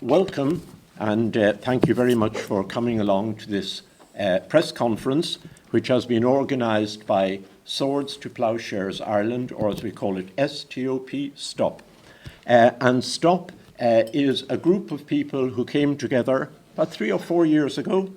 Welcome, and thank you very much for coming along to this press conference, which has been organised by Swords to Ploughshares Ireland, or as we call it, StoP. And StoP is a group of people who came together about 3 or 4 years ago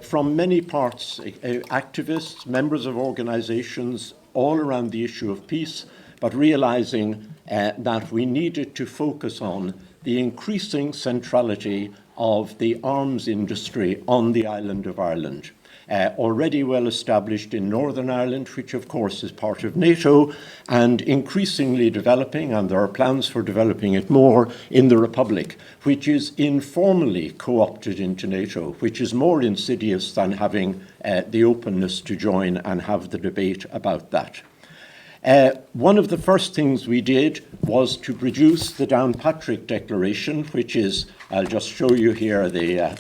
from many parts, activists, members of organisations, all around the issue of peace, but realising that we needed to focus on the increasing centrality of the arms industry on the island of Ireland. Already well established in Northern Ireland, which of course is part of NATO, and increasingly developing, and there are plans for developing it more, in the Republic, which is informally co-opted into NATO, which is more insidious than having the openness to join and have the debate about that. One of the first things we did was to produce the Downpatrick Declaration, which is, I'll just show you here the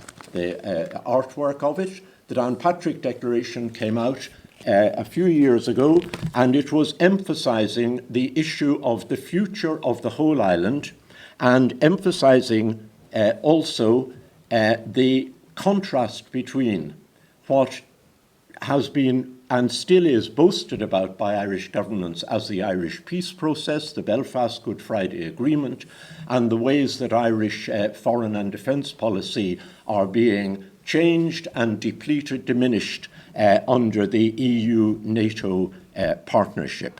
artwork of it. The Downpatrick Declaration came out a few years ago, and it was emphasising the issue of the future of the whole island, and emphasising also the contrast between what has been and still is boasted about by Irish governments as the Irish peace process, the Belfast Good Friday Agreement, and the ways that Irish foreign and defence policy are being changed and depleted, diminished under the EU-NATO partnership.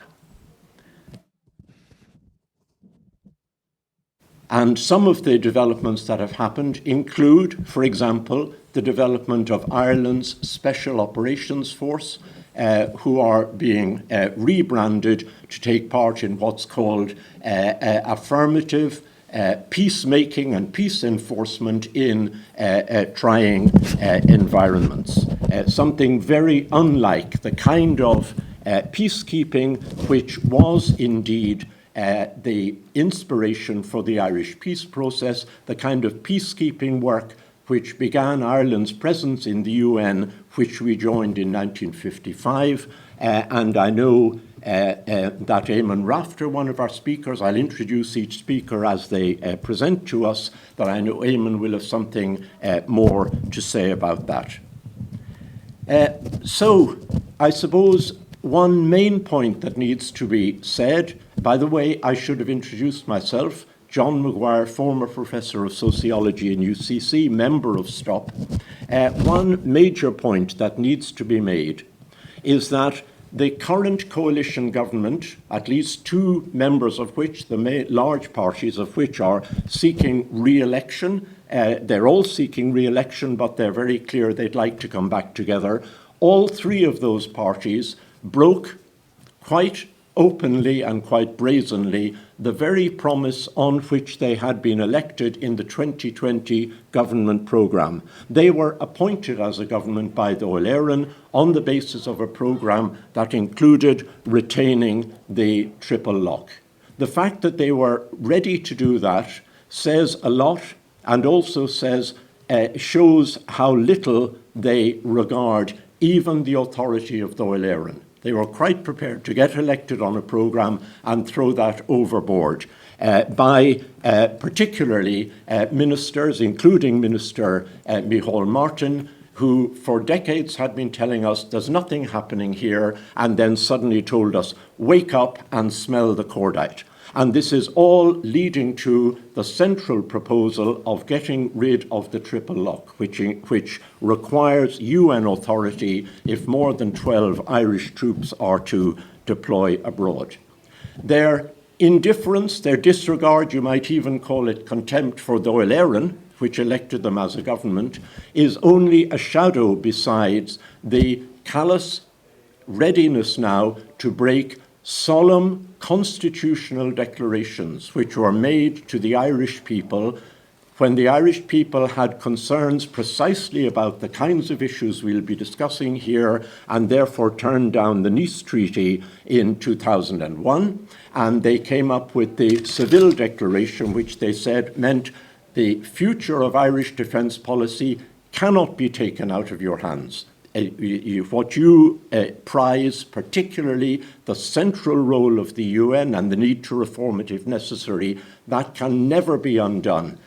And some of the developments that have happened include, for example, the development of Ireland's Special Operations Force, who are being rebranded to take part in what's called affirmative peacemaking and peace enforcement in trying environments. Something very unlike the kind of peacekeeping which was indeed the inspiration for the Irish peace process, the kind of peacekeeping work which began Ireland's presence in the UN, which we joined in 1955. And I know that Eamon Rafter, one of our speakers, I'll introduce each speaker as they present to us, that I know Eamon will have something more to say about that. So I suppose one main point that needs to be said, by the way, I should have introduced myself, John Maguire, former Professor of Sociology in UCC, member of StoP. One major point that needs to be made is that the current coalition government, at least two members of which, the large parties of which are seeking re-election, they're all seeking re-election, but they're very clear they'd like to come back together. All three of those parties broke quite openly and quite brazenly the very promise on which they had been elected in the 2020 government programme. They were appointed as a government by the Dáil Éireann on the basis of a programme that included retaining the triple lock. The fact that they were ready to do that says a lot, and also shows how little they regard even the authority of the Dáil Éireann. They were quite prepared to get elected on a programme and throw that overboard by particularly ministers, including Minister Micheál Martin, who for decades had been telling us there's nothing happening here, and then suddenly told us, wake up and smell the cordite. And this is all leading to the central proposal of getting rid of the triple lock, which requires UN authority if more than 12 Irish troops are to deploy abroad. Their indifference, their disregard, you might even call it contempt for the Dáil Éireann, which elected them as a government, is only a shadow besides the callous readiness now to break solemn constitutional declarations which were made to the Irish people when the Irish people had concerns precisely about the kinds of issues we'll be discussing here, and therefore turned down the Nice Treaty in 2001. And they came up with the Seville Declaration, which they said meant the future of Irish defence policy cannot be taken out of your hands. What you prize, particularly the central role of the UN and the need to reform it if necessary, that can never be undone.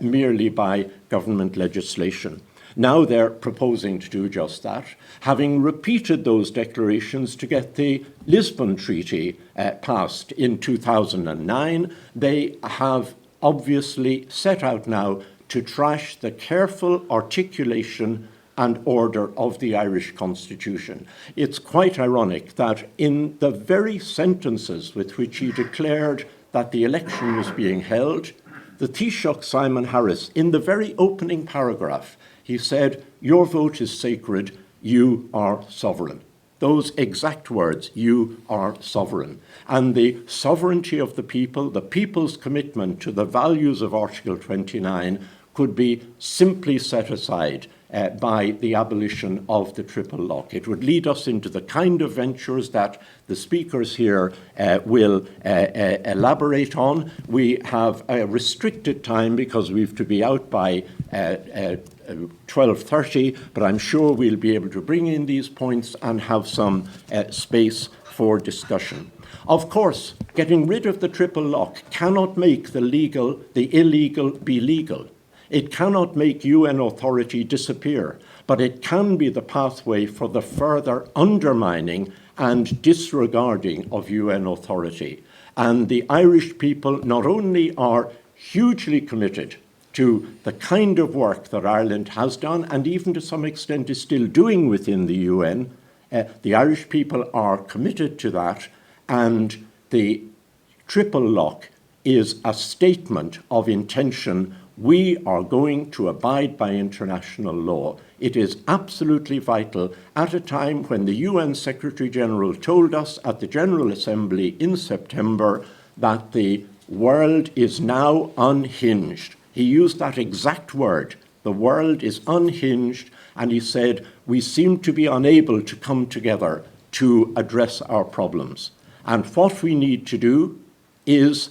merely by government legislation. Now they're proposing to do just that, having repeated those declarations to get the Lisbon Treaty passed in 2009. They have obviously set out now to trash the careful articulation and order of the Irish Constitution. It's quite ironic that in the very sentences with which he declared that the election was being held, the Taoiseach Simon Harris, in the very opening paragraph, he said, "Your vote is sacred, you are sovereign." Those exact words, "you are sovereign." And the sovereignty of the people, the people's commitment to the values of Article 29 could be simply set aside by the abolition of the triple lock. It would lead us into the kind of ventures that the speakers here will elaborate on. We have a restricted time because we have to be out by 12:30, but I'm sure we'll be able to bring in these points and have some space for discussion. Of course, getting rid of the triple lock cannot make the illegal be legal. It cannot make UN authority disappear, but it can be the pathway for the further undermining and disregarding of UN authority. And the Irish people not only are hugely committed to the kind of work that Ireland has done, and even to some extent is still doing within the UN, the Irish people are committed to that, and the triple lock is a statement of intention. We are going to abide by international law. It is absolutely vital at a time when the UN Secretary General told us at the General Assembly in September that the world is now unhinged. He used that exact word. The world is unhinged, and he said, we seem to be unable to come together to address our problems. And what we need to do is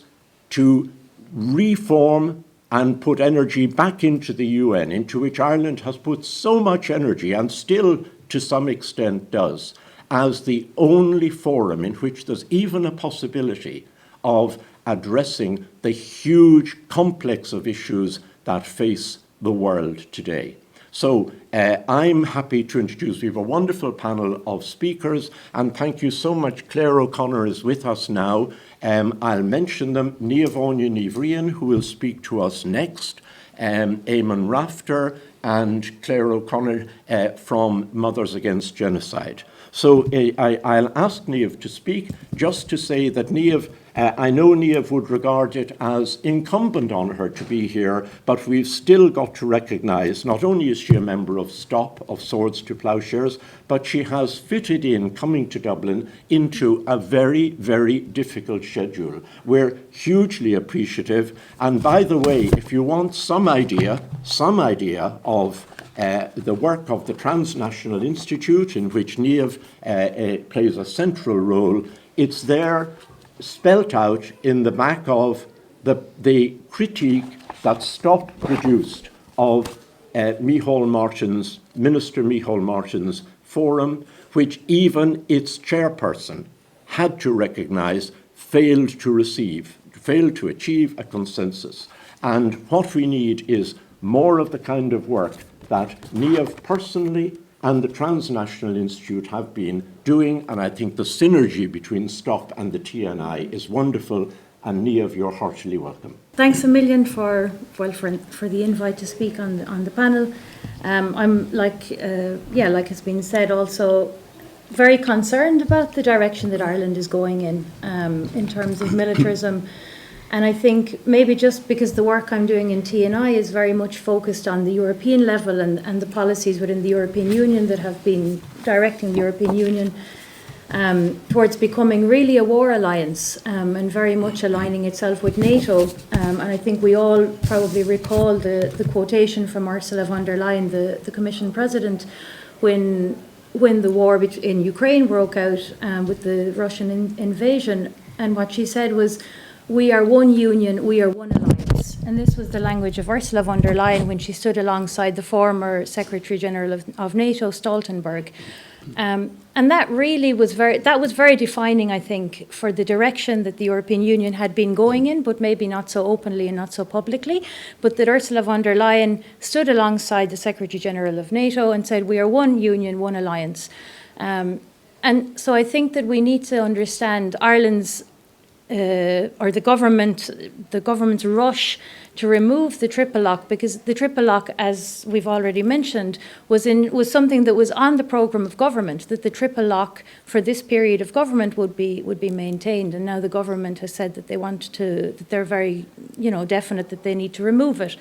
to reform and put energy back into the UN, into which Ireland has put so much energy and still to some extent does, as the only forum in which there's even a possibility of addressing the huge complex of issues that face the world today. So I'm happy to introduce, we have a wonderful panel of speakers, and thank you so much. Claire O'Connor is with us now. I'll mention them. Niamh Óna Ní Bhríon, who will speak to us next, Eamon Rafter, and Claire O'Connor from Mothers Against Genocide. So I'll ask Niamh to speak, just to say that Niamh, I know Niamh would regard it as incumbent on her to be here, but we've still got to recognise not only is she a member of StoP, of Swords to Ploughshares, but she has fitted in, coming to Dublin, into a very, very difficult schedule. We're hugely appreciative. And by the way, if you want some idea of the work of the Transnational Institute, in which Niamh plays a central role, it's there spelt out in the back of the critique that StoP produced of Minister Micheál Martin's forum, which even its chairperson had to recognise failed to achieve a consensus. And what we need is more of the kind of work that Niamh personally and the Transnational Institute have been doing, and I think the synergy between StoP and the TNI is wonderful, and Niamh, you're heartily welcome. Thanks a million for the invite to speak on the panel. I'm like has been said, also very concerned about the direction that Ireland is going in terms of militarism. And I think maybe just because the work I'm doing in TNI is very much focused on the European level and the policies within the European Union that have been directing the European Union towards becoming really a war alliance and very much aligning itself with NATO. And I think we all probably recall the quotation from Ursula von der Leyen, the Commission President, when the war in Ukraine broke out with the Russian invasion. And what she said was, "We are one union, we are one alliance." And this was the language of Ursula von der Leyen when she stood alongside the former Secretary General of NATO, Stoltenberg, And that really was very defining, I think, for the direction that the European Union had been going in, but maybe not so openly and not so publicly. But that Ursula von der Leyen stood alongside the Secretary General of NATO and said, we are one union, one alliance. And so I think that we need to understand Ireland's or the government's rush to remove the triple lock, because the triple lock, as we've already mentioned, was something that was on the programme of government, that the triple lock for this period of government would be maintained. And now the government has said that that they're very, definite that they need to remove it.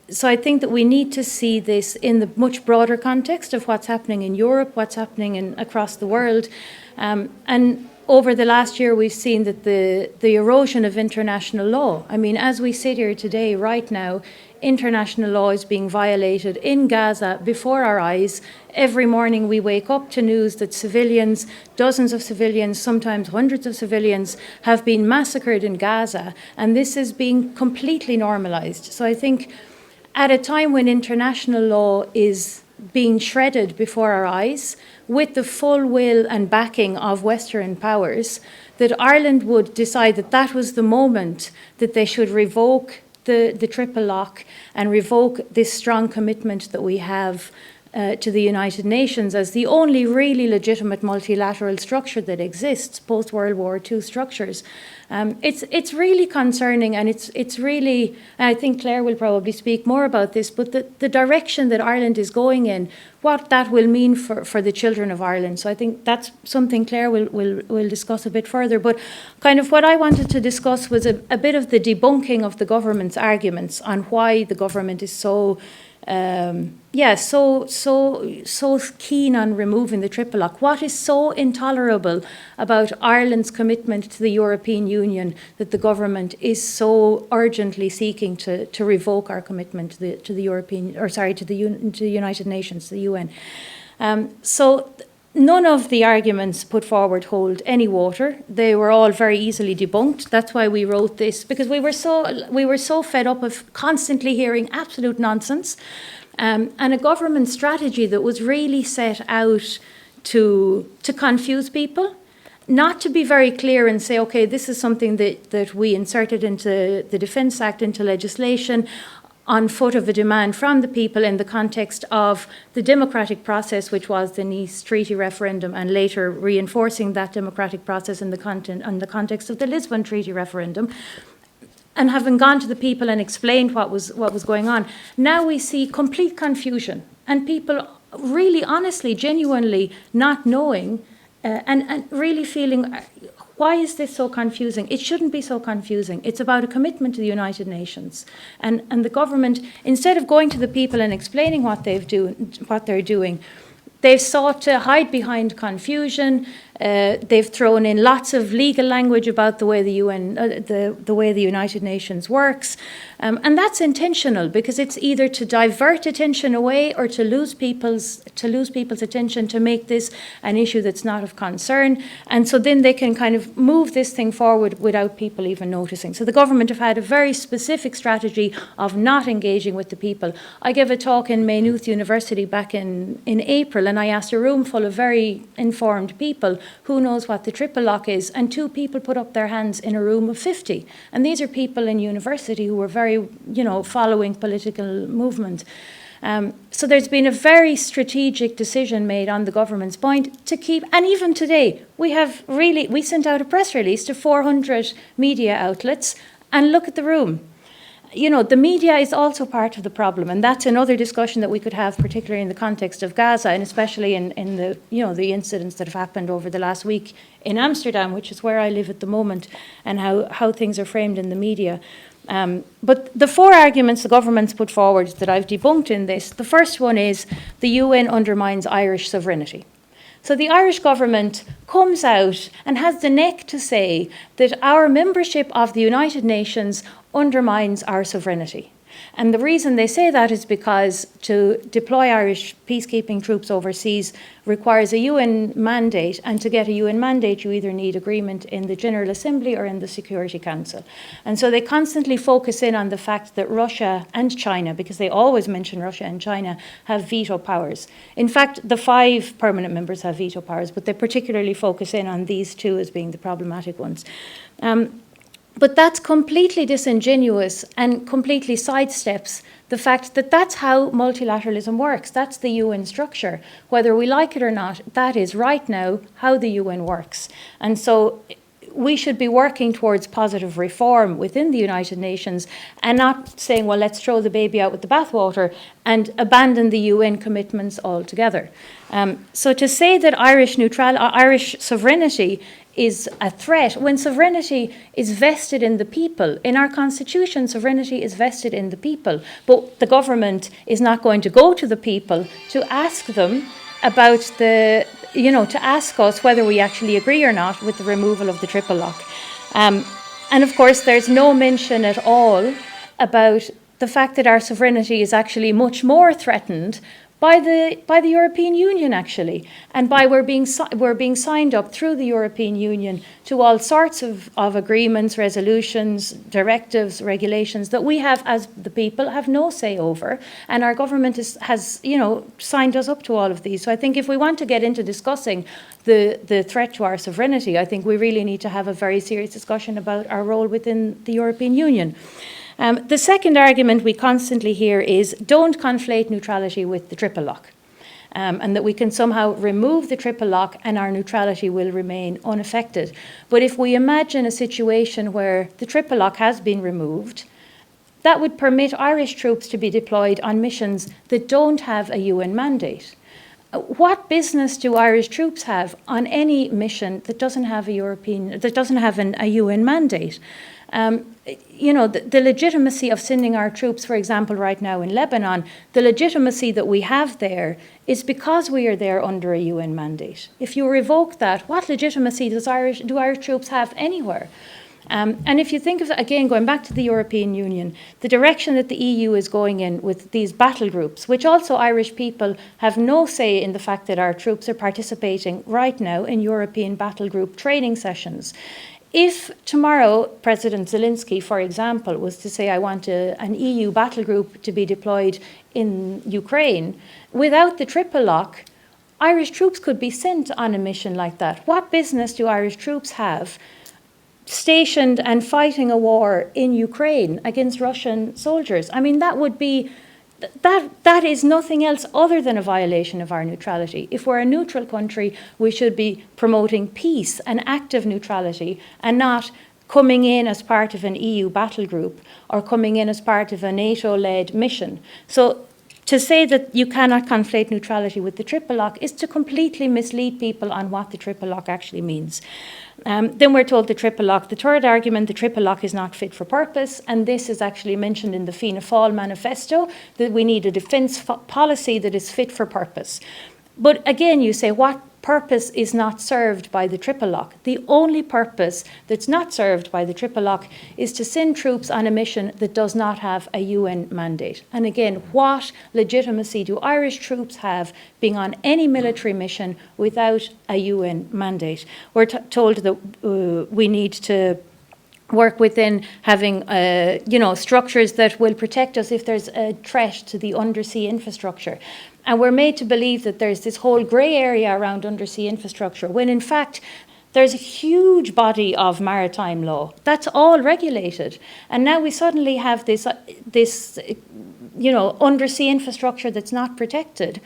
So I think that we need to see this in the much broader context of what's happening in Europe, what's happening across the world. And over the last year, we've seen that the erosion of international law. I mean, as we sit here today, right now, international law is being violated in Gaza before our eyes. Every morning we wake up to news that civilians, dozens of civilians, sometimes hundreds of civilians, have been massacred in Gaza, and this is being completely normalised. So I think at a time when international law is being shredded before our eyes, with the full will and backing of Western powers, that Ireland would decide that that was the moment that they should revoke the triple lock and revoke this strong commitment that we have to the United Nations as the only really legitimate multilateral structure that exists, post-World War II structures. It's really concerning, and it's really, I think Claire will probably speak more about this, but the direction that Ireland is going in, what that will mean for the children of Ireland. So I think that's something Claire will discuss a bit further. But kind of what I wanted to discuss was a bit of the debunking of the government's arguments on why the government is so keen on removing the triple lock. What is so intolerable about Ireland's commitment to the European Union that the government is so urgently seeking to revoke our commitment to the United Nations, the UN? So none of the arguments put forward hold any water. They were all very easily debunked. That's why we wrote this, because we were so fed up of constantly hearing absolute nonsense, and a government strategy that was really set out to confuse people, not to be very clear and say, okay, this is something that we inserted into the Defence Act, into legislation, on foot of a demand from the people in the context of the democratic process, which was the Nice Treaty referendum, and later reinforcing that democratic process in the context of the Lisbon Treaty referendum, and having gone to the people and explained what was going on. Now we see complete confusion, and people really, honestly, genuinely not knowing and really feeling, why is this so confusing? It shouldn't be so confusing. It's about a commitment to the United Nations. And the government, instead of going to the people and explaining what they're doing, they've sought to hide behind confusion. They've thrown in lots of legal language about the way the way the United Nations works, and that's intentional, because it's either to divert attention away or to lose people's attention, to make this an issue that's not of concern, and so then they can kind of move this thing forward without people even noticing. So the government have had a very specific strategy of not engaging with the people. I gave a talk in Maynooth University back in April, and I asked a room full of very informed people, who knows what the triple lock is, and 2 people put up their hands in a room of 50. And these are people in university who were very, following political movement. So there's been a very strategic decision made on the government's point to keep, and even today, we sent out a press release to 400 media outlets, and look at the room. The media is also part of the problem, and that's another discussion that we could have, particularly in the context of Gaza, and especially in the the incidents that have happened over the last week in Amsterdam, which is where I live at the moment, and how things are framed in the media. But the 4 arguments the government's put forward that I've debunked in this, the first one is the UN undermines Irish sovereignty. So the Irish government comes out and has the neck to say that our membership of the United Nations undermines our sovereignty. And the reason they say that is because to deploy Irish peacekeeping troops overseas requires a UN mandate, and to get a UN mandate, you either need agreement in the General Assembly or in the Security Council. And so they constantly focus in on the fact that Russia and China, because they always mention Russia and China, have veto powers. In fact, the 5 permanent members have veto powers, but they particularly focus in on these 2 as being the problematic ones. But that's completely disingenuous and completely sidesteps the fact that that's how multilateralism works. That's the UN structure. Whether we like it or not, that is right now how the UN works. And so we should be working towards positive reform within the United Nations and not saying, well, let's throw the baby out with the bathwater and abandon the UN commitments altogether. So to say that Irish sovereignty is a threat, when sovereignty is vested in the people. In our constitution, sovereignty is vested in the people, but the government is not going to go to the people to ask them about to ask us whether we actually agree or not with the removal of the triple lock. And of course, there's no mention at all about the fact that our sovereignty is actually much more threatened by the European Union, actually, and by we're being signed up through the European Union to all sorts of agreements, resolutions, directives, regulations that we have, as the people, have no say over, and our government has signed us up to all of these. So I think if we want to get into discussing the threat to our sovereignty, I think we really need to have a very serious discussion about our role within the European Union. The second argument we constantly hear is don't conflate neutrality with the triple lock, and that we can somehow remove the triple lock and our neutrality will remain unaffected. But if we imagine a situation where the triple lock has been removed, that would permit Irish troops to be deployed on missions that don't have a UN mandate. What business do Irish troops have on any mission that doesn't have a UN mandate? The legitimacy of sending our troops, for example, right now in Lebanon, the legitimacy that we have there is because we are there under a UN mandate. If you revoke that, what legitimacy do Irish troops have anywhere? And if you think of, again, going back to the European Union, the direction that the EU is going in with these battle groups, which also Irish people have no say in the fact that our troops are participating right now in European battle group training sessions. If tomorrow President Zelensky, for example, was to say, I want an EU battle group to be deployed in Ukraine, without the triple lock, Irish troops could be sent on a mission like that. What business do Irish troops have stationed and fighting a war in Ukraine against Russian soldiers? I mean, that is nothing else other than a violation of our neutrality. If we're a neutral country, we should be promoting peace and active neutrality and not coming in as part of an EU battle group or coming in as part of a NATO-led mission. So to say that you cannot conflate neutrality with the triple lock is to completely mislead people on what the triple lock actually means. Then we're told the triple lock. The third argument, the triple lock is not fit for purpose, and this is actually mentioned in the Fianna Fáil manifesto, that we need a defence policy that is fit for purpose. But again, you say, what purpose is not served by the triple lock? The only purpose that's not served by the triple lock is to send troops on a mission that does not have a UN mandate. And again, what legitimacy do Irish troops have being on any military mission without a UN mandate? We're told that we need to work within having, structures that will protect us if there's a threat to the undersea infrastructure. And we're made to believe that there's this whole grey area around undersea infrastructure, when in fact there's a huge body of maritime law that's all regulated. And now we suddenly have this undersea infrastructure that's not protected.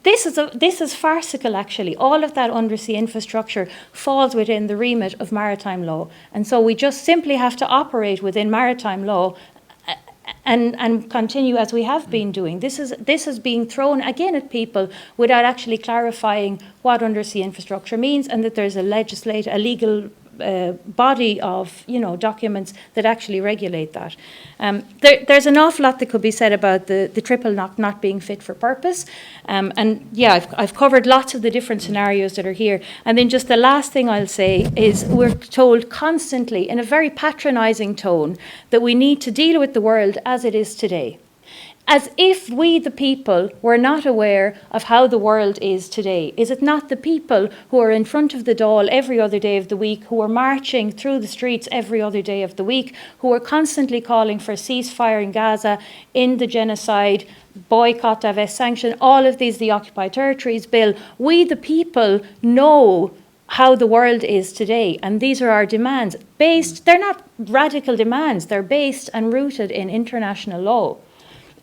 This is farcical, actually. All of that undersea infrastructure falls within the remit of maritime law. And so we just simply have to operate within maritime law and continue as we have been doing. This is being thrown again at people without actually clarifying what undersea infrastructure means, and that there's a legal body of, documents that actually regulate that. There's an awful lot that could be said about the triple knock not being fit for purpose. I've covered lots of the different scenarios that are here. And then just the last thing I'll say is we're told constantly in a very patronising tone that we need to deal with the world as it is today. As if we, the people, were not aware of how the world is today. Is it not the people who are in front of the Dáil every other day of the week, who are marching through the streets every other day of the week, who are constantly calling for ceasefire in Gaza, in the genocide, boycott, divest, sanction, all of these, the Occupied Territories Bill? We, the people, know how the world is today, and these are our demands. They're not radical demands, they're based and rooted in international law.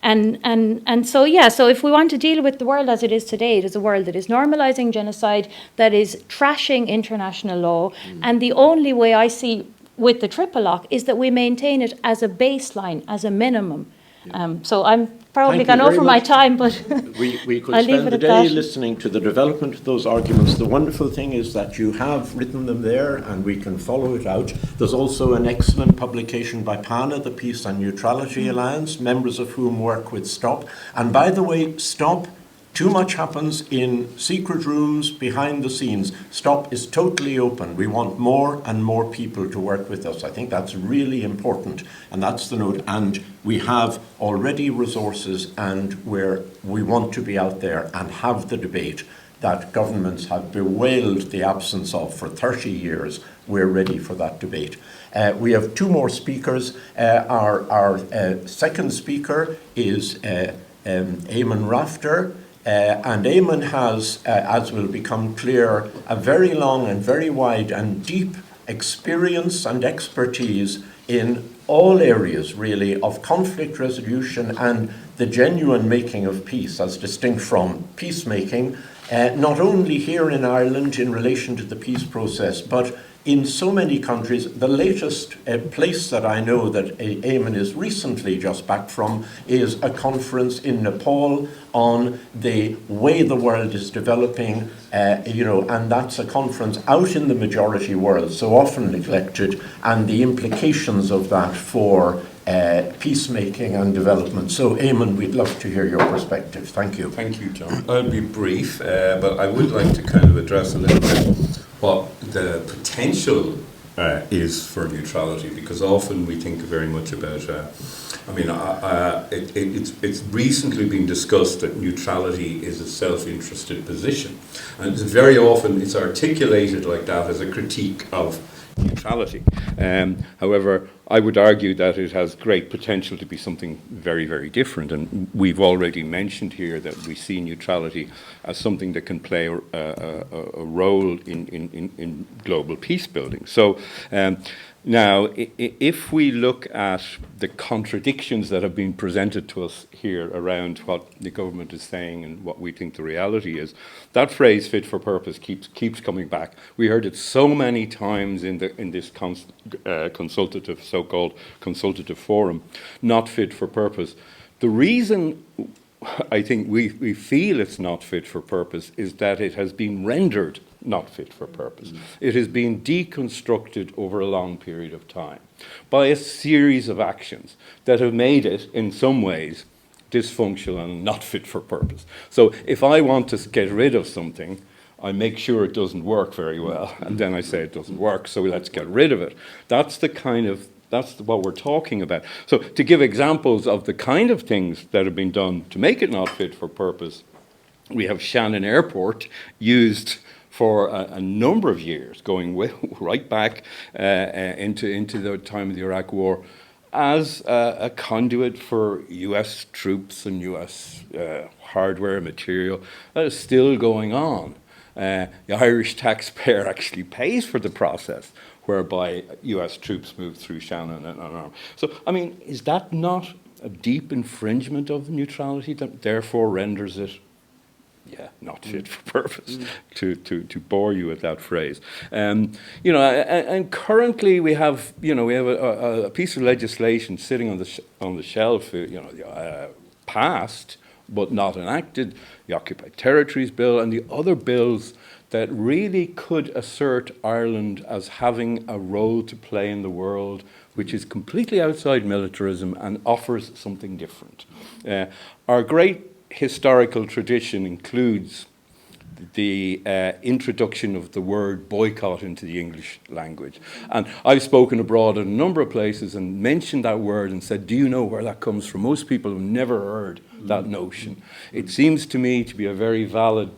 So if we want to deal with the world as it is today, it is a world that is normalising genocide, that is trashing international law, and the only way I see with the triple lock is that we maintain it as a baseline, as a minimum. So I'm probably gone over my time, but we could I'll leave spend it the at day that. listening to the development of those arguments. The wonderful thing is that you have written them there and we can follow it out. There's also an excellent publication by PANA, the Peace and Neutrality Alliance, members of whom work with StoP. And by the way, StoP, too much happens in secret rooms behind the scenes. StoP is totally open. We want more and more people to work with us. I think that's really important, and that's the note. And we have already resources, and we want to be out there and have the debate that governments have bewailed the absence of for 30 years. We're ready for that debate. We have two more speakers. Our second speaker is Eamon Rafter. And Eamon has, as will become clear, a very long and very wide and deep experience and expertise in all areas, really, of conflict resolution and the genuine making of peace, as distinct from peacemaking, not only here in Ireland in relation to the peace process, but in so many countries. The latest place that I know that Eamon is recently just back from is a conference in Nepal on the way the world is developing, and that's a conference out in the majority world, so often neglected, and the implications of that for peacemaking and development. So, Eamon, we'd love to hear your perspective. Thank you. Thank you, John. I'll be brief, but I would like to kind of address a little bit what the potential is for neutrality, because often we think very much about, it's recently been discussed that neutrality is a self-interested position. And very often it's articulated like that as a critique of neutrality. However, I would argue that it has great potential to be something very, very different. And we've already mentioned here that we see neutrality as something that can play a role in global peace building. So now, if we look at the contradictions that have been presented to us here around what the government is saying and what we think the reality is, that phrase "fit for purpose" keeps coming back. We heard it so many times in this consultative, so-called consultative forum, not fit for purpose. The reason I think we feel it's not fit for purpose is that it has been rendered not fit for purpose. It has been deconstructed over a long period of time by a series of actions that have made it, in some ways, dysfunctional and not fit for purpose. So if I want to get rid of something, I make sure it doesn't work very well, and then I say it doesn't work, so let's get rid of it. That's what we're talking about. So to give examples of the kind of things that have been done to make it not fit for purpose, we have Shannon Airport used for a number of years, going right back into the time of the Iraq War, as a conduit for US troops and US hardware material that is still going on. The Irish taxpayer actually pays for the process whereby US troops move through Shannon and unarmed. So, I mean, is that not a deep infringement of neutrality that therefore renders it not fit for purpose, to bore you with that phrase. And currently we have a piece of legislation sitting on the shelf, passed but not enacted, the Occupied Territories Bill and the other bills that really could assert Ireland as having a role to play in the world which is completely outside militarism and offers something different. Our great historical tradition includes the introduction of the word boycott into the English language. And I've spoken abroad in a number of places and mentioned that word and said, do you know where that comes from? Most people have never heard that notion. It seems to me to be a very valid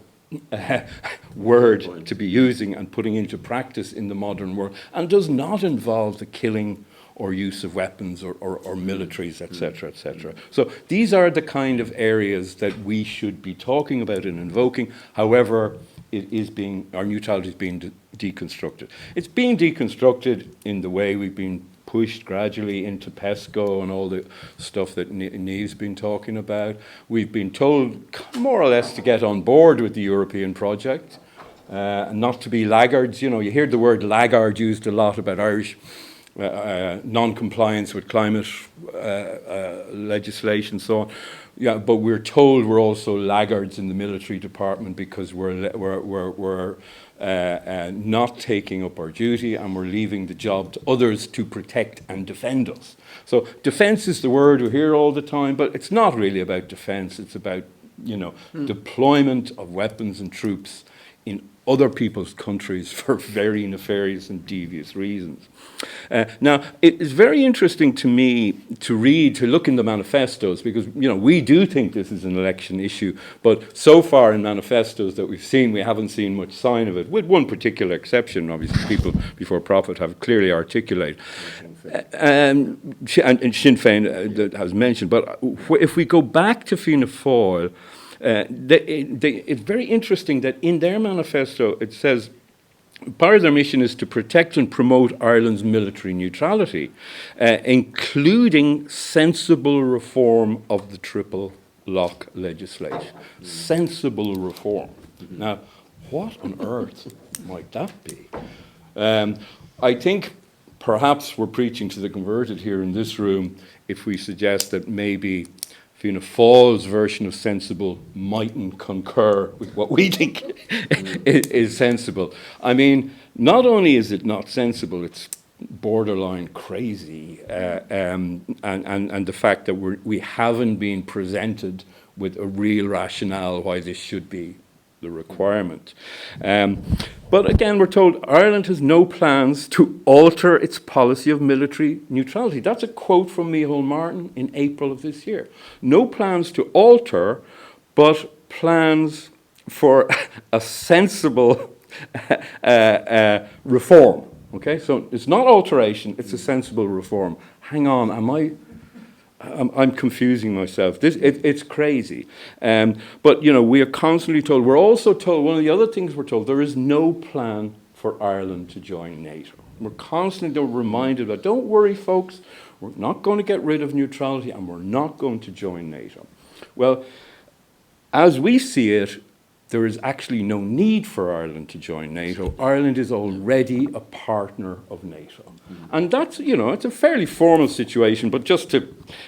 word to be using and putting into practice in the modern world, and does not involve the killing or use of weapons or militaries, etc., etc. So these are the kind of areas that we should be talking about and invoking. However, our neutrality is being deconstructed. It's being deconstructed in the way we've been pushed gradually into PESCO and all the stuff that Niamh's been talking about. We've been told more or less to get on board with the European project, not to be laggards. You know, you hear the word laggard used a lot about Irish non-compliance with climate legislation, so on. Yeah, but we're told we're also laggards in the military department because we're not taking up our duty, and we're leaving the job to others to protect and defend us. So defence is the word we hear all the time, but it's not really about defence. It's about, deployment of weapons and troops in other people's countries for very nefarious and devious reasons. Now, it is very interesting to me to look in the manifestos, because, we do think this is an election issue, but so far in manifestos that we've seen, we haven't seen much sign of it, with one particular exception, obviously, people before Profit have clearly articulated. And Sinn Féin that has mentioned. But if we go back to Fianna Fáil, it's very interesting that in their manifesto it says part of their mission is to protect and promote Ireland's military neutrality, including sensible reform of the triple lock legislation. Sensible reform. Now, what on earth might that be? I think perhaps we're preaching to the converted here in this room if we suggest that maybe Fianna Fáil's version of sensible mightn't concur with what we think is sensible. I mean, not only is it not sensible, it's borderline crazy, and the fact that we haven't been presented with a real rationale why this should be the requirement. But again, we're told Ireland has no plans to alter its policy of military neutrality. That's a quote from Micheál Martin in April of this year. No plans to alter, but plans for a sensible reform. Okay, so it's not alteration, it's a sensible reform. Hang on, I'm confusing myself. It's crazy. But, we are constantly told, we're also told, one of the other things we're told, there is no plan for Ireland to join NATO. We're constantly reminded that, don't worry, folks, we're not going to get rid of neutrality and we're not going to join NATO. Well, as we see it, there is actually no need for Ireland to join NATO. Ireland is already a partner of NATO. And that's, it's a fairly formal situation, but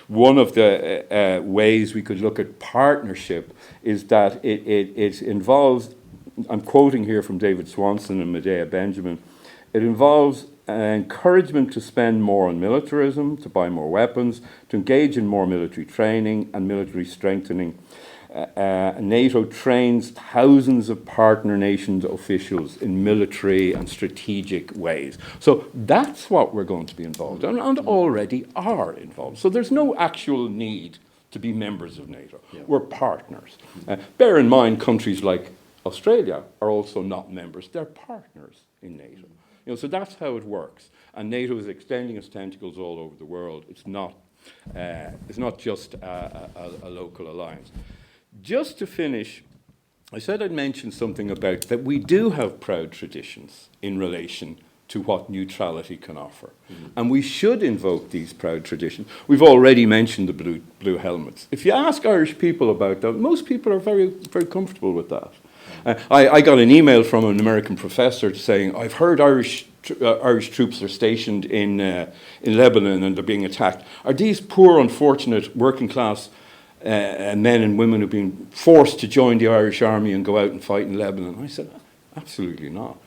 one of the ways we could look at partnership is that it involves, I'm quoting here from David Swanson and Medea Benjamin, it involves an encouragement to spend more on militarism, to buy more weapons, to engage in more military training and military strengthening. NATO trains thousands of partner nations officials in military and strategic ways. So that's what we're going to be involved in, and already are involved. So there's no actual need to be members of NATO. Yeah. We're partners. Bear in mind, countries like Australia are also not members. They're partners in NATO. So that's how it works. And NATO is extending its tentacles all over the world. It's not just a local alliance. Just to finish, I said I'd mention something about that we do have proud traditions in relation to what neutrality can offer. Mm-hmm. And we should invoke these proud traditions. We've already mentioned the blue helmets. If you ask Irish people about that, most people are very, very comfortable with that. I got an email from an American professor saying, I've heard Irish troops are stationed in Lebanon and they're being attacked. Are these poor, unfortunate, working class men and women who've been forced to join the Irish army and go out and fight in Lebanon? I said, Absolutely not.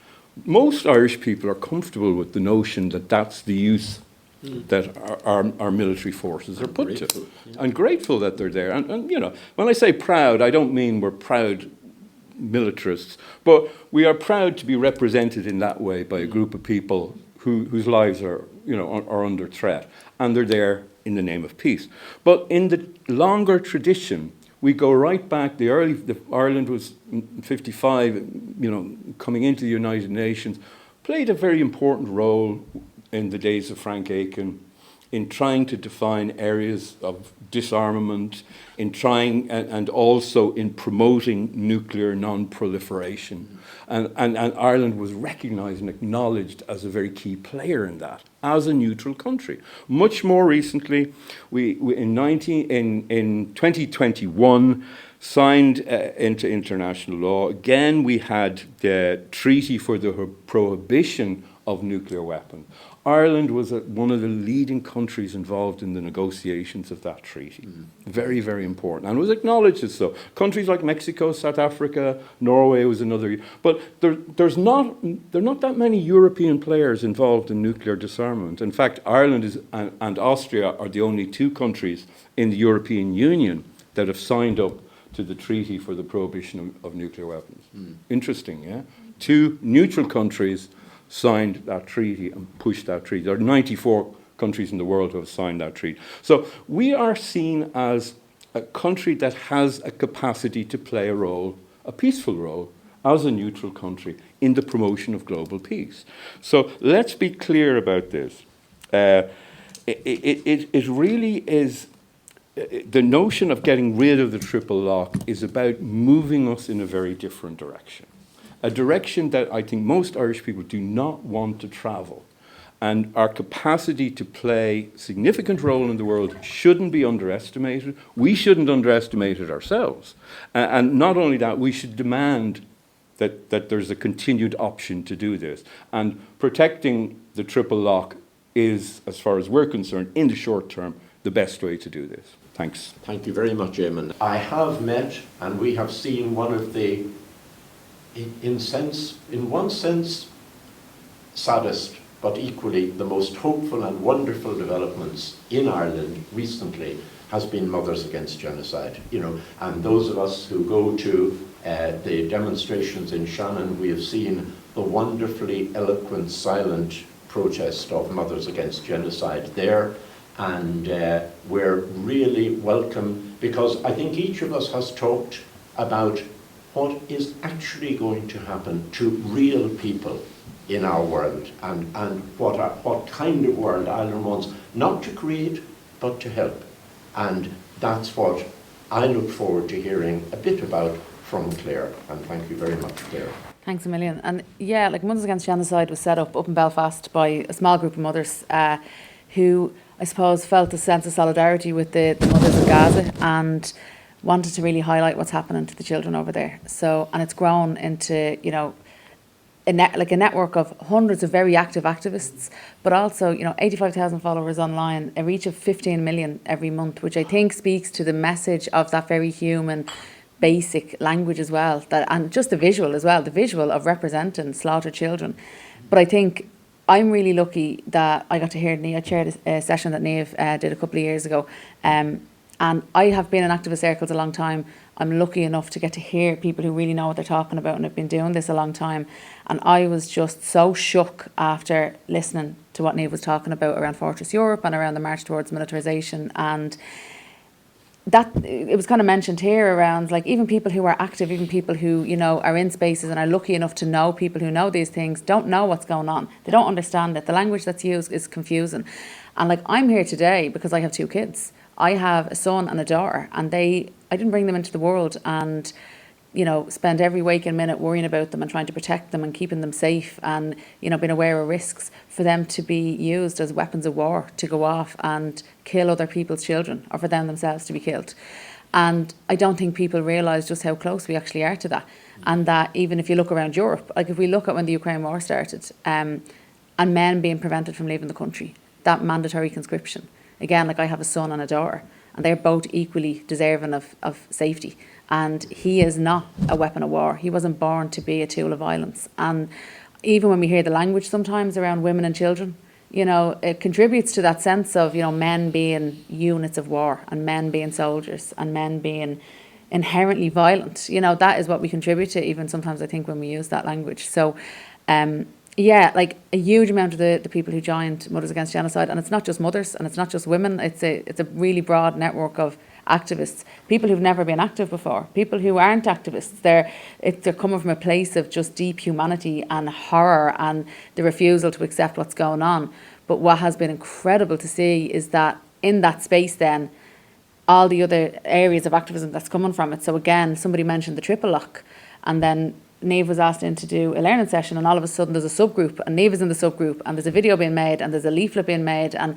Most Irish people are comfortable with the notion that that's the use that our military forces are put to. Yeah. I'm grateful that they're there. And, you know, when I say proud, I don't mean we're proud militarists, but we are proud to be represented in that way by a group of people whose lives are, you know, are under threat, and they're there in the name of peace. But in the longer tradition, we go right back. Ireland was in 55, you know, coming into the United Nations, played a very important role in the days of Frank Aiken in trying to define areas of disarmament, in trying and also in promoting nuclear non-proliferation. And Ireland was recognised and acknowledged as a very key player in that, as a neutral country. Much more recently, we in 2021 signed into international law. Again, we had the Treaty for the Prohibition of Nuclear Weapons. Ireland was one of the leading countries involved in the negotiations of that treaty. Very, very important, and was acknowledged as so. Countries like Mexico, South Africa, Norway was another. But there are not that many European players involved in nuclear disarmament. In fact, Ireland and Austria are the only two countries in the European Union that have signed up to the Treaty for the Prohibition of Nuclear Weapons. Interesting, yeah? Two neutral countries signed that treaty and pushed that treaty. There are 94 countries in the world who have signed that treaty. So we are seen as a country that has a capacity to play a role, a peaceful role, as a neutral country in the promotion of global peace. So let's be clear about this. It really is, the notion of getting rid of the triple lock is about moving us in a very different direction. A direction that I think most Irish people do not want to travel. And our capacity to play a significant role in the world shouldn't be underestimated. We shouldn't underestimate it ourselves. And not only that, we should demand that there's a continued option to do this. And protecting the triple lock is, as far as we're concerned, in the short term, the best way to do this. Thanks. Thank you very much, Eamon. I have met and we have seen one of the, in one sense, saddest, but equally the most hopeful and wonderful developments in Ireland recently has been Mothers Against Genocide. You know, and those of us who go to the demonstrations in Shannon, we have seen the wonderfully eloquent, silent protest of Mothers Against Genocide there. And we're really welcome, because I think each of us has talked about what is actually going to happen to real people in our world, and what kind of world Ireland wants, not to create, but to help. And that's what I look forward to hearing a bit about from Claire. And thank you very much, Claire. Thanks a million. And yeah, like Mothers Against Genocide was set up in Belfast by a small group of mothers who, I suppose, felt a sense of solidarity with the mothers of Gaza and wanted to really highlight what's happening to the children over there. So, and it's grown into, you know, a network of hundreds of very active activists, but also, you know, 85,000 followers online, a reach of 15 million every month, which I think speaks to the message of that very human, basic language as well, that, and just the visual as well, the visual of representing slaughtered children. But I think I'm really lucky that I got to hear Niamh. I chaired a session that Niamh did a couple of years ago, and I have been in activist circles a long time. I'm lucky enough to get to hear people who really know what they're talking about and have been doing this a long time. And I was just so shook after listening to what Niamh was talking about around Fortress Europe and around the march towards militarisation. And that, it was kind of mentioned here around, like, even people who are active, even people who, you know, are in spaces and are lucky enough to know people who know these things, don't know what's going on. They don't understand it. The language that's used is confusing. And like, I'm here today because I have two kids. I have a son and a daughter, and I didn't bring them into the world and, you know, spend every waking minute worrying about them and trying to protect them and keeping them safe and, you know, being aware of risks for them to be used as weapons of war to go off and kill other people's children, or for them themselves to be killed. And I don't think people realise just how close we actually are to that. And that even if you look around Europe, like if we look at when the Ukraine war started, and men being prevented from leaving the country, that mandatory conscription. Again, like, I have a son and a daughter, and they're both equally deserving of safety. And he is not a weapon of war. He wasn't born to be a tool of violence. And even when we hear the language sometimes around women and children, you know, it contributes to that sense of, you know, men being units of war and men being soldiers and men being inherently violent. You know, that is what we contribute to, even sometimes I think when we use that language. So, yeah, like a huge amount of the people who joined Mothers Against Genocide, and it's not just mothers and it's not just women, it's a really broad network of activists, people who've never been active before, people who aren't activists. They're coming from a place of just deep humanity and horror and the refusal to accept what's going on. But what has been incredible to see is that in that space then, all the other areas of activism that's coming from it. So again, somebody mentioned the triple lock, and then Niamh was asked in to do a learning session, and all of a sudden there's a subgroup, and Niamh is in the subgroup, and there's a video being made, and there's a leaflet being made, and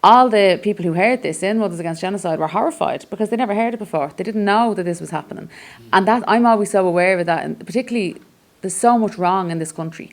all the people who heard this in Mothers Against Genocide were horrified because they never heard it before. They didn't know that this was happening. And that I'm always so aware of that, and particularly there's so much wrong in this country.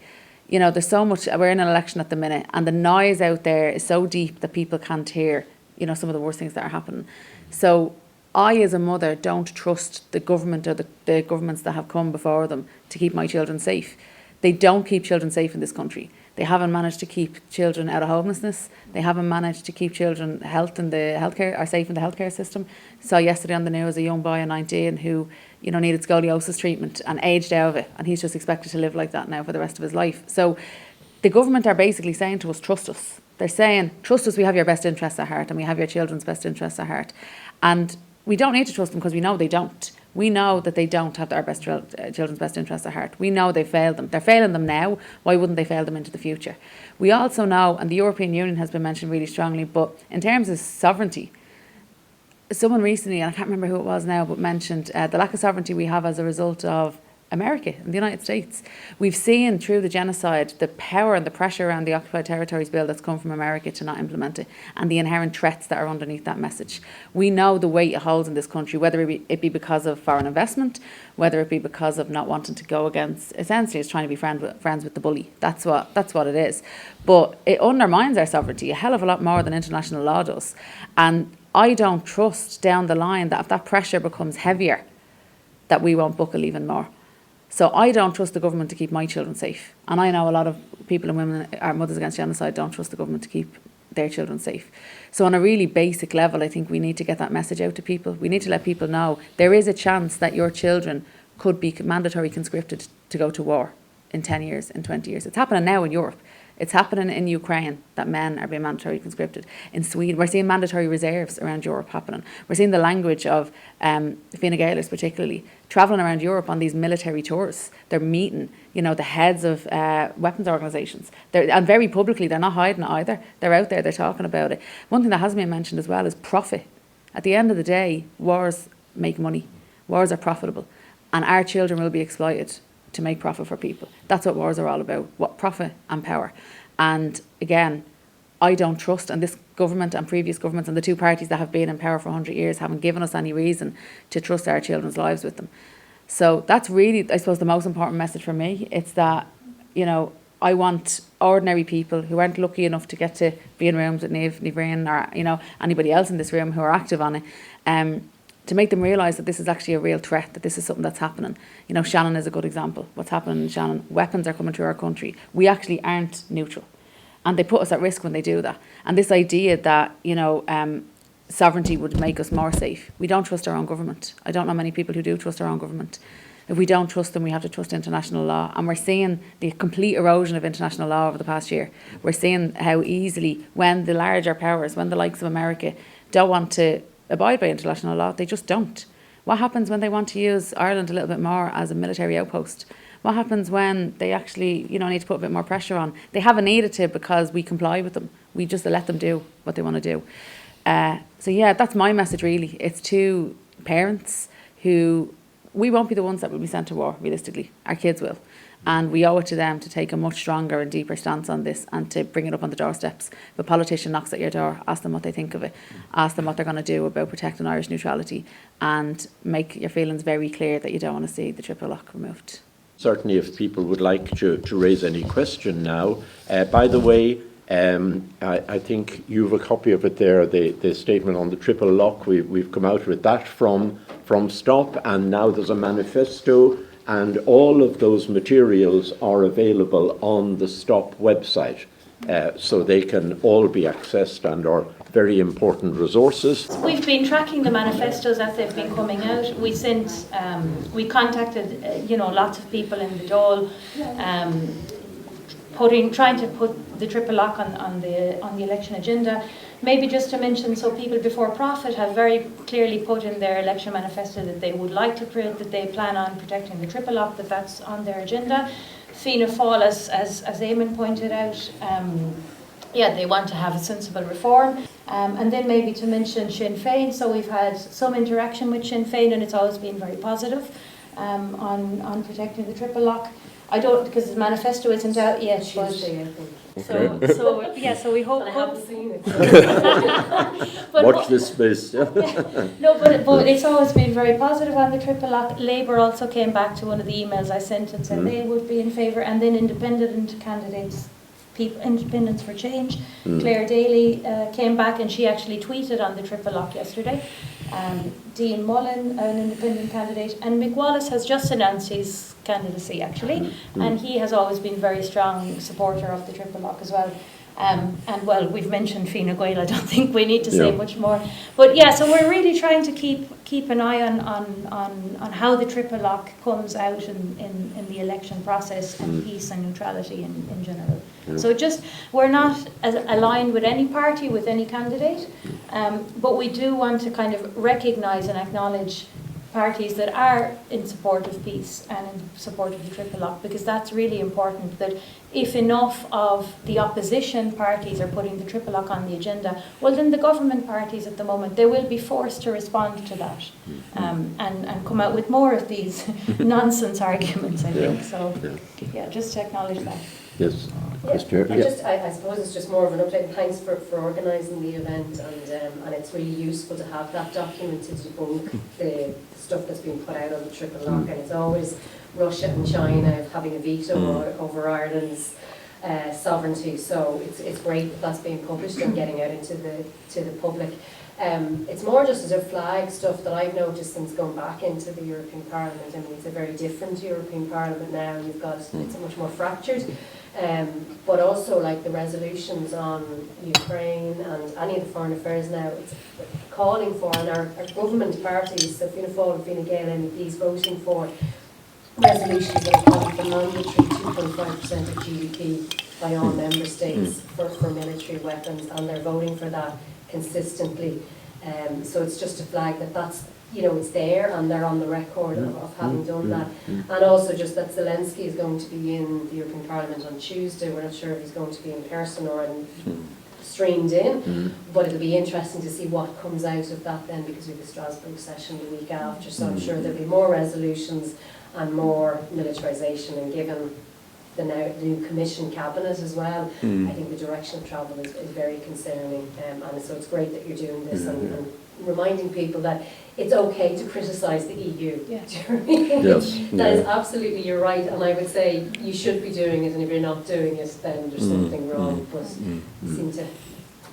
You know, there's so much, we're in an election at the minute, and the noise out there is so deep that people can't hear, you know, some of the worst things that are happening. So I, as a mother, don't trust the government or the governments that have come before them to keep my children safe. They don't keep children safe in this country. They haven't managed to keep children out of homelessness. They haven't managed to keep children safe in the healthcare system. Saw yesterday on the news a young boy of 19 who, you know, needed scoliosis treatment and aged out of it, and he's just expected to live like that now for the rest of his life. So the government are basically saying to us, trust us. They're saying, trust us, we have your best interests at heart and we have your children's best interests at heart. And we don't need to trust them because we know they don't. We know that they don't have our children's best interests at heart. We know they failed them. They're failing them now. Why wouldn't they fail them into the future? We also know, and the European Union has been mentioned really strongly, but in terms of sovereignty, someone recently, and I can't remember who it was now, but mentioned the lack of sovereignty we have as a result of America and the United States. We've seen through the genocide the power and the pressure around the Occupied Territories Bill that's come from America to not implement it, and the inherent threats that are underneath that message. We know the weight it holds in this country, whether it be because of foreign investment, whether it be because of not wanting to go against, essentially it's trying to be friends with the bully. That's what it is. But it undermines our sovereignty a hell of a lot more than international law does. And I don't trust down the line that if that pressure becomes heavier, that we won't buckle even more. So I don't trust the government to keep my children safe. And I know a lot of people and women, our Mothers Against Genocide, don't trust the government to keep their children safe. So on a really basic level, I think we need to get that message out to people. We need to let people know there is a chance that your children could be mandatory conscripted to go to war in 10 years, in 20 years. It's happening now in Europe. It's happening in Ukraine that men are being mandatory conscripted. In Sweden, we're seeing mandatory reserves around Europe happening. We're seeing the language of Fine Gaelers particularly travelling around Europe on these military tours. They're meeting, you know, the heads of weapons organisations. And very publicly, they're not hiding it either. They're out there, they're talking about it. One thing that hasn't been mentioned as well is profit. At the end of the day, wars make money. Wars are profitable. And our children will be exploited to make profit for people. That's what wars are all about, what profit and power. And again, I don't trust, and this government and previous governments and the two parties that have been in power for 100 years haven't given us any reason to trust our children's lives with them. So that's really, I suppose, the most important message for me. It's that, you know, I want ordinary people who aren't lucky enough to get to be in rooms with Niamh Breen or, you know, anybody else in this room who are active on it, to make them realise that this is actually a real threat, that this is something that's happening. You know, Shannon is a good example. What's happening in Shannon? Weapons are coming to our country. We actually aren't neutral. And they put us at risk when they do that. And this idea that, you know, sovereignty would make us more safe. We don't trust our own government. I don't know many people who do trust our own government. If we don't trust them, we have to trust international law. And we're seeing the complete erosion of international law over the past year. We're seeing how easily, when the larger powers, when the likes of America don't want to abide by international law, they just don't. What happens when they want to use Ireland a little bit more as a military outpost? What happens when they actually, you know, need to put a bit more pressure on? They haven't needed to because we comply with them. We just let them do what they want to do. So yeah, that's my message really. It's to parents who, we won't be the ones that will be sent to war, realistically. Our kids will. And we owe it to them to take a much stronger and deeper stance on this and to bring it up on the doorsteps. If a politician knocks at your door, ask them what they think of it. Ask them what they're going to do about protecting Irish neutrality, and make your feelings very clear that you don't want to see the triple lock removed. Certainly, if people would like to raise any question now. By the way, I think you have a copy of it there, the statement on the triple lock. We've come out with that from from StoP, and now there's a manifesto, and all of those materials are available on the StoP website. So they can all be accessed and are very important resources. We've been tracking the manifestos as they've been coming out. We sent, we contacted, lots of people in the Dáil, trying to put the triple lock on the election agenda. Maybe just to mention, so People Before Profit have very clearly put in their election manifesto that they would like to that they plan on protecting the triple lock, that's on their agenda. Fianna Fáil, as Eamon pointed out, they want to have a sensible reform. And then maybe to mention Sinn Féin, so we've had some interaction with Sinn Féin and it's always been very positive on protecting the triple lock. I don't, because the manifesto isn't out yet, Tuesday, I think. So we hope. I haven't seen it. Watch this space. No, but it's always been very positive on the triple lock. Labour also came back to one of the emails I sent and said they would be in favour, and then independent candidates, Independence for Change, Claire Daly came back and she actually tweeted on the triple lock yesterday. Dean Mullen, an independent candidate, and Mick Wallace has just announced his candidacy actually, and he has always been very strong supporter of the triple lock as well. And well, we've mentioned Fine Gael, I don't think we need to say much more. But yeah, so we're really trying to keep an eye on how the triple lock comes out in the election process and peace and neutrality in general. So we're not aligned with any party, with any candidate, but we do want to kind of recognise and acknowledge parties that are in support of peace and in support of the triple lock, because that's really important, that if enough of the opposition parties are putting the triple lock on the agenda, well then the government parties at the moment, they will be forced to respond to that and come out with more of these nonsense arguments, I think. So just to acknowledge that. Yes. I suppose it's just more of an update. Thanks for organising the event, and it's really useful to have that document to debunk the stuff that's been put out on the triple lock. And it's always Russia and China having a veto over Ireland's sovereignty. So it's great that that's being published and getting out into the public. It's more just as a flag stuff that I've noticed since going back into the European Parliament. I mean, it's a very different European Parliament now. It's much more fractured. But also like the resolutions on Ukraine and any of the foreign affairs now, it's calling for, and our government parties, so Fianna Fáil and Fine Gael MEPs voting for resolutions that are calling for mandatory 2.5% of GDP by all member states for military weapons, and they're voting for that consistently. So it's just a flag that's it's there and they're on the record of having done that. And also just that Zelensky is going to be in the European Parliament on Tuesday. We're not sure if he's going to be in person or streamed in, but it'll be interesting to see what comes out of that then, because we have a Strasbourg session the week after, so I'm sure there'll be more resolutions and more militarisation, and given the new Commission cabinet as well, I think the direction of travel is very concerning, and so it's great that you're doing this and reminding people that it's okay to criticise the EU. That is absolutely, you're right, and I would say you should be doing it, and if you're not doing it, then there's something wrong. But you seem to,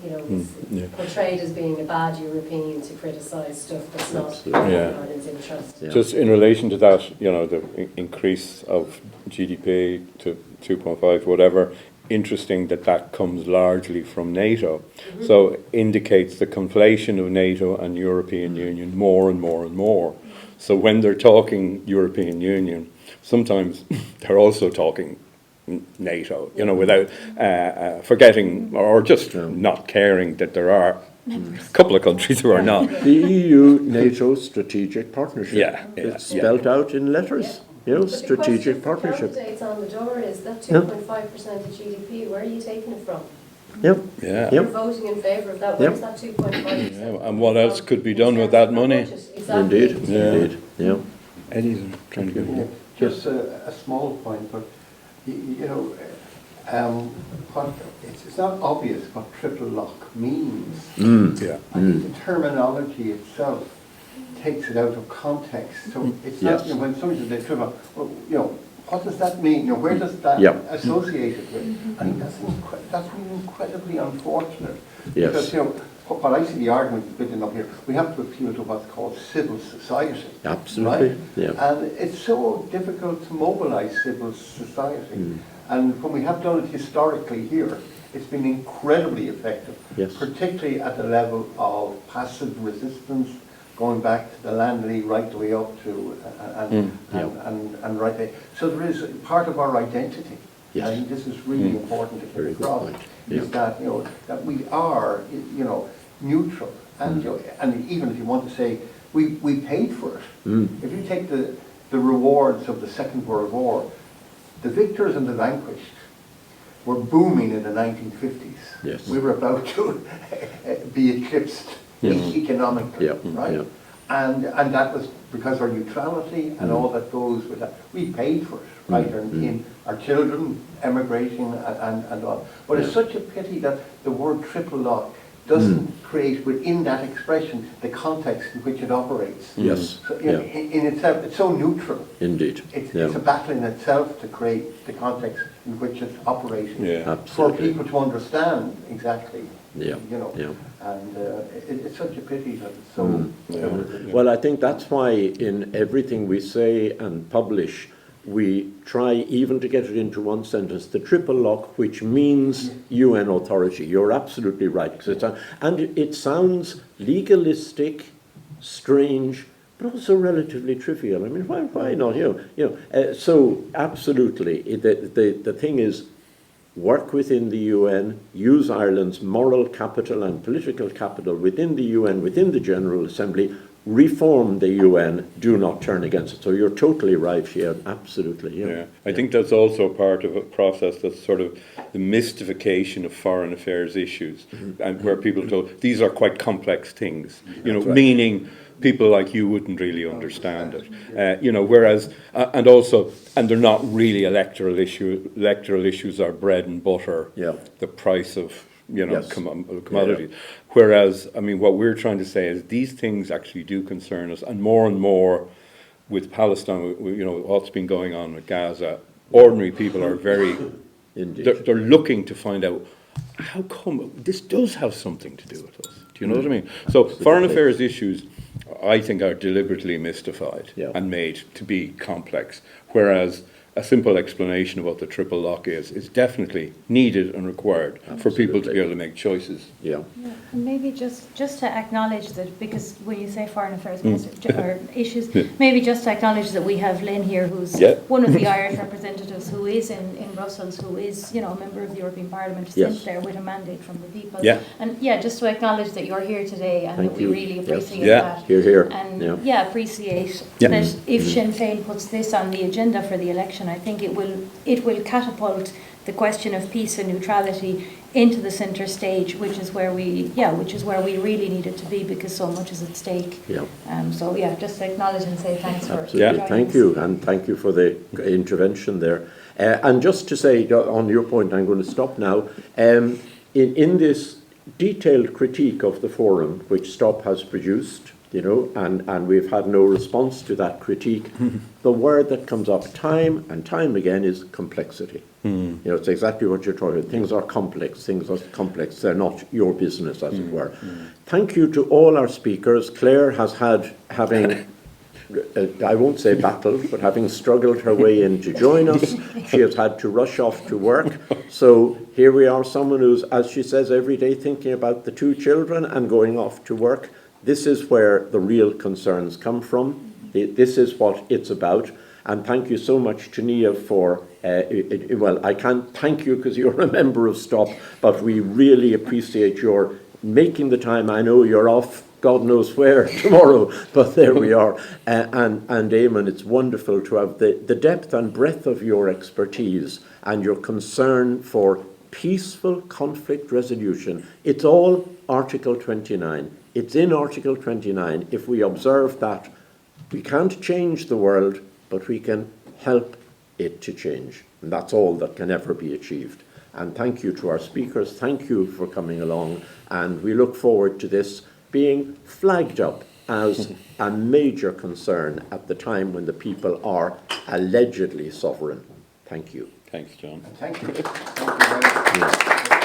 it's portrayed as being a bad European to criticise stuff that's not in Ireland's interest. Just in relation to that, the increase of GDP to 2.5, whatever. Interesting that comes largely from NATO. So indicates the conflation of NATO and European Union more and more and more. So when they're talking European Union, sometimes they're also talking NATO, without forgetting or just not caring that there are a couple of countries who are not. The EU-NATO strategic partnership. It's spelled out in letters. Strategic partnership. The candidates on the door is that 2.5% of GDP. Where are you taking it from? You're voting in favour of that. Where's that 2.5%? And what else could be done with that money? Exactly. Indeed. Eddie's trying to get it. Just a small point, but it's not obvious what triple lock means. I think the terminology itself takes it out of context. So it's not, when somebody says triple, what does that mean? Where does that associate it with? I think that's really incredibly unfortunate. Because what I see the argument building up here, we have to appeal to what's called civil society. Absolutely, right? yeah. And it's so difficult to mobilise civil society. And when we have done it historically here, it's been incredibly effective, Yes. particularly at the level of passive resistance, going back to the Land League right the way up to, and right there. So there is part of our identity. Yes. I think this is really important to Very get good across, point. is that, that we are, neutral. And, and even if you want to say, we paid for it. If you take the rewards of the Second World War, the victors and the vanquished were booming in the 1950s. Yes. We were about to be eclipsed economically, right? Yeah. And that was because of our neutrality and all that goes with that. We paid for it, right? In our children emigrating and all. But it's such a pity that the word triple lock doesn't create within that expression the context in which it operates. Yes. So, in itself, it's so neutral. Indeed. It's a battle in itself to create the context in which it's operating. Yeah. For Absolutely. people to understand exactly. Yeah. And it's such a pity that it's so. Well, I think that's why in everything we say and publish, we try even to get it into one sentence, the triple lock, which means UN authority. You're absolutely right. 'Cause and it sounds legalistic, strange, but also relatively trivial. I mean, why not? So absolutely, the thing is, work within the UN, use Ireland's moral capital and political capital within the UN, within the General Assembly, reform the UN, do not turn against it. So you're totally right here, absolutely. Yeah, I think that's also part of a process that's sort of the mystification of foreign affairs issues, and where people are told these are quite complex things, Right. meaning people like you wouldn't really understand it, whereas, and they're not really electoral issues. Electoral issues are bread and butter, the price of, Yes. commodities. Whereas, I mean, what we're trying to say is these things actually do concern us, and more with Palestine, what's been going on with Gaza, ordinary people are very, they're looking to find out, how come this does have something to do with us? Do you know what I mean? So foreign affairs issues, I think, are deliberately mystified and made to be complex, whereas a simple explanation of what the triple lock is definitely needed and required for people to be able to make choices. Yeah, and maybe just to acknowledge that, because when you say foreign affairs or issues, maybe just to acknowledge that we have Lynn here, who's one of the Irish representatives, who is in Brussels, who is, a member of the European Parliament, sent there with a mandate from the people. And just to acknowledge that you're here today, and that we really appreciate that. Here. And appreciate that if Sinn Féin puts this on the agenda for the election, I think it will catapult the question of peace and neutrality into the centre stage, which is where we really need it to be, because so much is at stake. Just to acknowledge and say thanks for joining thank us. you, and thank you for the intervention there. And just to say, on your point, I'm going to stop now. In this detailed critique of the forum, which StoP has produced, and we've had no response to that critique, the word that comes up time and time again is complexity. It's exactly what you're talking about. Things are complex. They're not your business, as it were. Thank you to all our speakers. Claire has having I won't say battled, but having struggled her way in to join us, she has had to rush off to work. So here we are, someone who's, as she says, every day thinking about the 2 children and going off to work. This is where the real concerns come from. This is what it's about. And thank you so much to Nia for, I can't thank you because you're a member of StoP, but we really appreciate your making the time. I know you're off God knows where tomorrow, but there we are. And Eamon, it's wonderful to have the depth and breadth of your expertise and your concern for peaceful conflict resolution. It's all Article 29. It's in Article 29. If we observe that, we can't change the world, but we can help it to change. And that's all that can ever be achieved. And thank you to our speakers. Thank you for coming along. And we look forward to this being flagged up as a major concern at the time when the people are allegedly sovereign. Thank you. Thanks, John. Thank you. Thank you very much.